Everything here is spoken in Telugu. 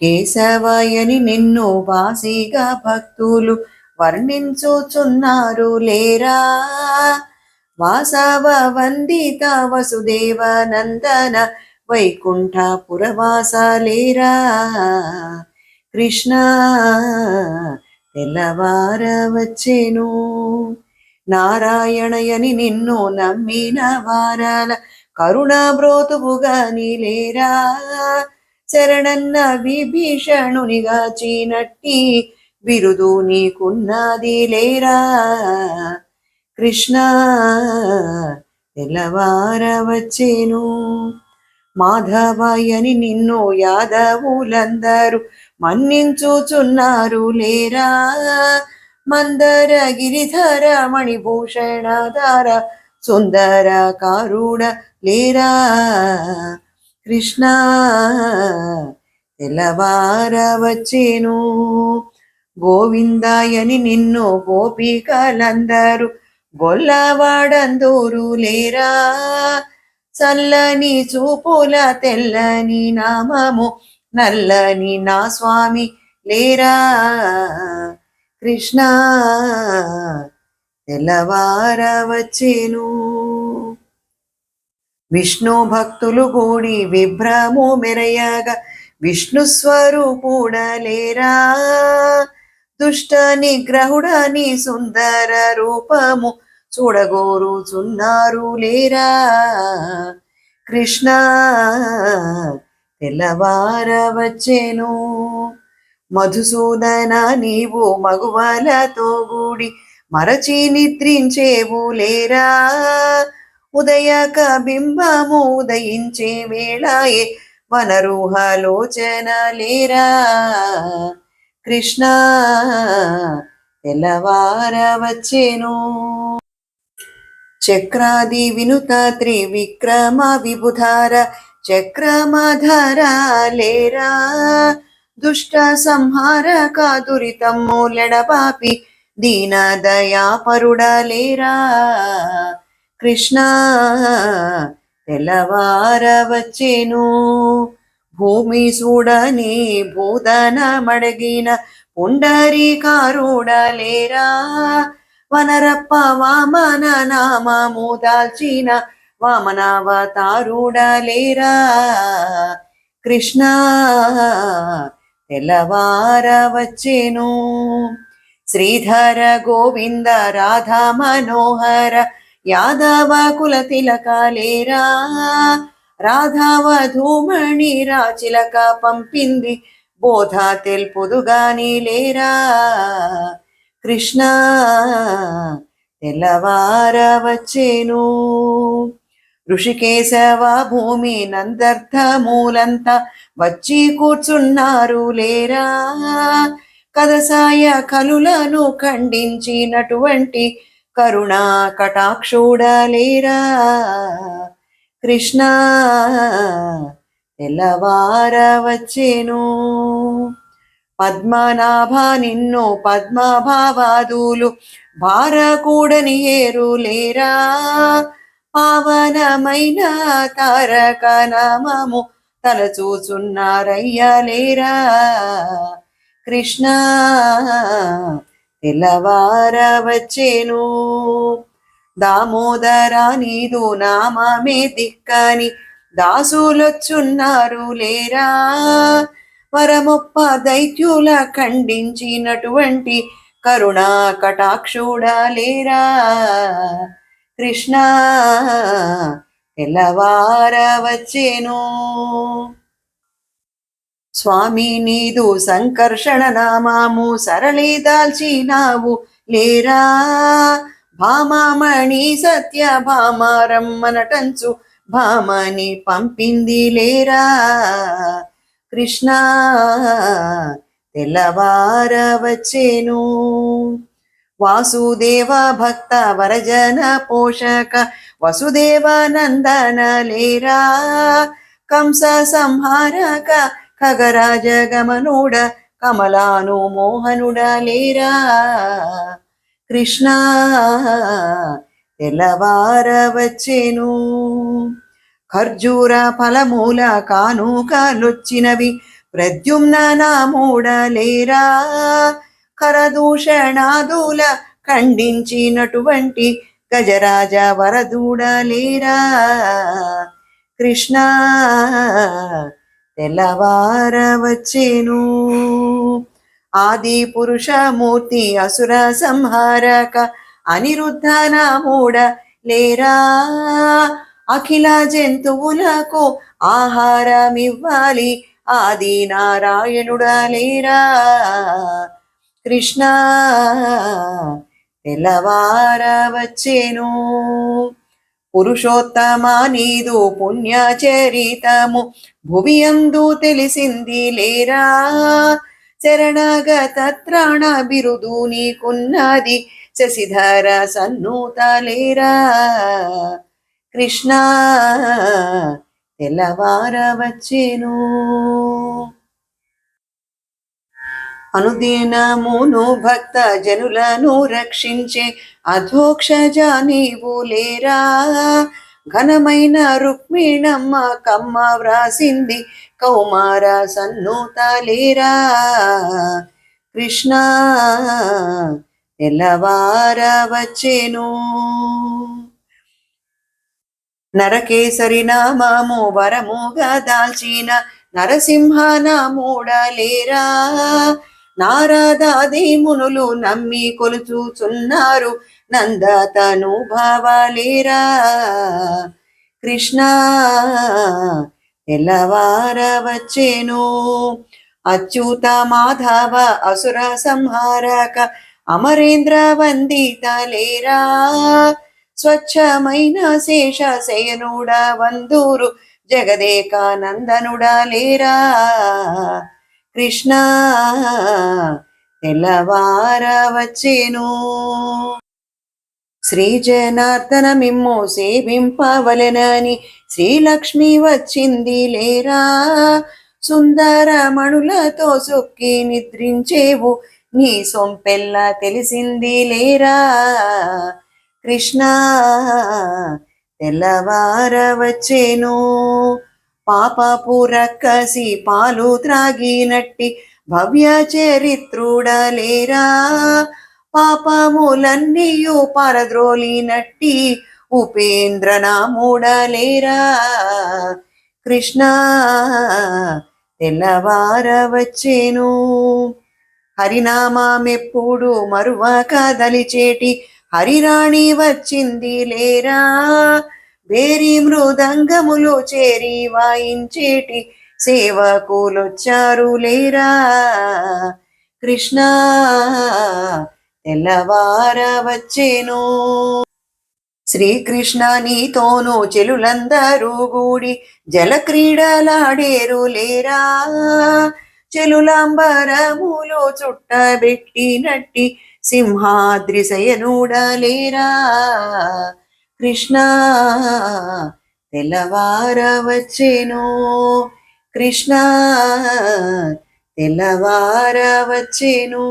కేశవయని నిన్ను వాసిగా భక్తులు వర్ణించుచున్నారు లేరా. వాసవ వందిత వసుదేవ నందన వైకుంఠపురవాస లేరా. కృష్ణ తెల్లవార వచ్చేను. నారాయణయని నిన్ను నమ్మిన వారాల కరుణ బ్రోతువుగా నీలేరా. శరణన్న విభీషణునిగా చీనట్టి బిరుదు నీకున్నది లేరా. కృష్ణ తెల్లవార వచ్చేను. మాధవయని నిన్ను యాదవులందరూ మన్నించుచున్నారు లేరా. మందర గిరిధర మణిభూషణధార సుందర కారుడ లేరా. కృష్ణ తెల్లవార వచ్చేను. గోవిందాయని నిన్ను గోపికలందరూ గొల్లవాడందోరు లేరా. చల్లని చూపుల తెల్లని నామము నల్లని నా స్వామి లేరా. కృష్ణ తెల్లవార వచ్చేను. విష్ణు భక్తులు గూడి విభ్రము మెరయగా విష్ణు స్వరూపుడలేరా. దుష్ట నిగ్రహుడని సుందర రూపము చూడగోరుచున్నారు లేరా. కృష్ణ తెల్లవార వచ్చేను. మధుసూదన నీవు మగువలతో గూడి మరచి నిద్రించేవు లేరా. ఉదయక బింబము ఉదయించే వేళయే వనరుహలోచన లేరా. కృష్ణ తెల్లవార వచ్చేను. చక్రాది వినుత త్రివిక్రమ విబుధార చక్రమధర లేరా. దుష్ట సంహారక దురితమ్ములెడబాపి దీన దయాపరుడలేరా. కృష్ణ తెల్లవార వచ్చేను. భూమి చూడని భూదన మడగిన పుండరీకారుడలేరా. వనరప్ప వామన నామము దాల్చిన వామనావతారుడలేరా. కృష్ణ తెల్లవార వచ్చేను. శ్రీధర గోవింద రాధా మనోహర యాదవ కుల తిలకాలేరా. రాధావధూమణి రాచిలక పంపింది బోధ తెల్పుదుగాని లేరా. కృష్ణ తెల్లవార వచ్చేను. ఋషికేశవ భూమి నందర్థ మూలంతా వచ్చి కూర్చున్నారు లేరా. కదసాయ కలులను ఖండించినటువంటి కరుణా కటాక్షుడలేరా. కృష్ణ తెల్లవార వచ్చేను. పద్మనాభ నిన్ను పద్మభావాదులు భారకూడని ఏరు లేరా. పావనమైన తారక నామము తలచూచున్నారయ్యలేరా. కృష్ణ తెల్లవార వచ్చేను. దామోదర నీదు నామమే దిక్కని దాసులొచ్చున్నారు లేరా. వరమొప్ప దైత్యుల ఖండించినటువంటి కరుణా కటాక్షుడలేరా. కృష్ణ తెల్లవార వచ్చేను. స్వామి నీదు సంకర్షణ నామము సరళి దాల్చినావు లేరా. భామామణి సత్య భామారమ్మనటంచు భామని పంపింది లేరా. కృష్ణ తెల్లవార వచ్చేను. వాసుదేవ భక్త వరజన పోషక వసుదేవ నందన లేరా. కంస సంహారక ఖగరాజ గమనుడ కమలాను మోహనుడ లేరా. కృష్ణ తెల్లవార వచ్చేను. ఖర్జూర ఫలమూల కానుకలొచ్చినవి ప్రద్యుమ్న నామూడలేరా కరదూషణాదుల ఖండించినటువంటి గజరాజ వరదూడలేరా కృష్ణ తెల్లవార వచ్చేను ఆది పురుషమూర్తి అసుర సంహారక అనిరుద్ధ నామూడ లేరా అఖిల జంతువులకు ఆహారమివ్వాలి ఆది నారాయణుడా లేరా కృష్ణ తెల్లవార వచ్చేను పురుషోత్తమా నీదు పుణ్యచరితము భువియందు తెలిసింది లేరా శరణగత త్రాణ బిరుదు నీకున్నది శశిధర సన్నూత లేరా కృష్ణ తెల్లవార వచ్చేను అనుదినమును భక్త జనులను రక్షించే అధోక్షజ నీవు లేరా ఘనమైన రుక్మిణమ్మ కమ్మ వ్రాసింది కౌమార సన్నూత లేరా కృష్ణ తెల్లవార వచ్చేను నరకేసరి నామము వరముగా దాల్చిన నరసింహ నామూడలేరా నారదాది మునులు నమ్మి కొలుచుచున్నారు నందతను భావలేరా కృష్ణ తెల్లవార వచ్చేను అచ్యుత మాధవ అసుర సంహారక అమరేంద్ర వందిత లేరా స్వచ్ఛమైన శేష శయనుడ వందూరు జగదేకానందనుడ లేరా కృష్ణ తెల్లవార వచ్చేను శ్రీ జనార్దన మిమ్ము సేవింపవలెనని శ్రీలక్ష్మి వచ్చింది లేరా సుందరమణులతో సొక్కి నిద్రించేవు నీ సొంపెల్ల తెలిసింది లేరా కృష్ణ తెల్లవార వచ్చేను పాపపు రక్కసి పాలు త్రాగినట్టి భవ్య చరిత్రుడలేరా పాపములన్నీయు పరద్రోలినట్టి ఉపేంద్రనాముడలేరా కృష్ణ తెల్లవార వచ్చేను హరినామామెప్పుడు మరువక దలిచేటి హరిరాణి వచ్చింది లేరా వేరి మృదంగములు చేరి వాయించేటి సేవకులొచ్చారు లేరా కృష్ణ తెల్లవార వచ్చేను శ్రీకృష్ణ నీతోను చెలులందరూ గూడి జలక్రీడలాడేరు లేరా చెలులాంబరములో చుట్టబెట్టినట్టి సింహాద్రి శయనుడలేరా కృష్ణ తెల్లవార వచ్చేను కృష్ణ తెల్లవార వచ్చేను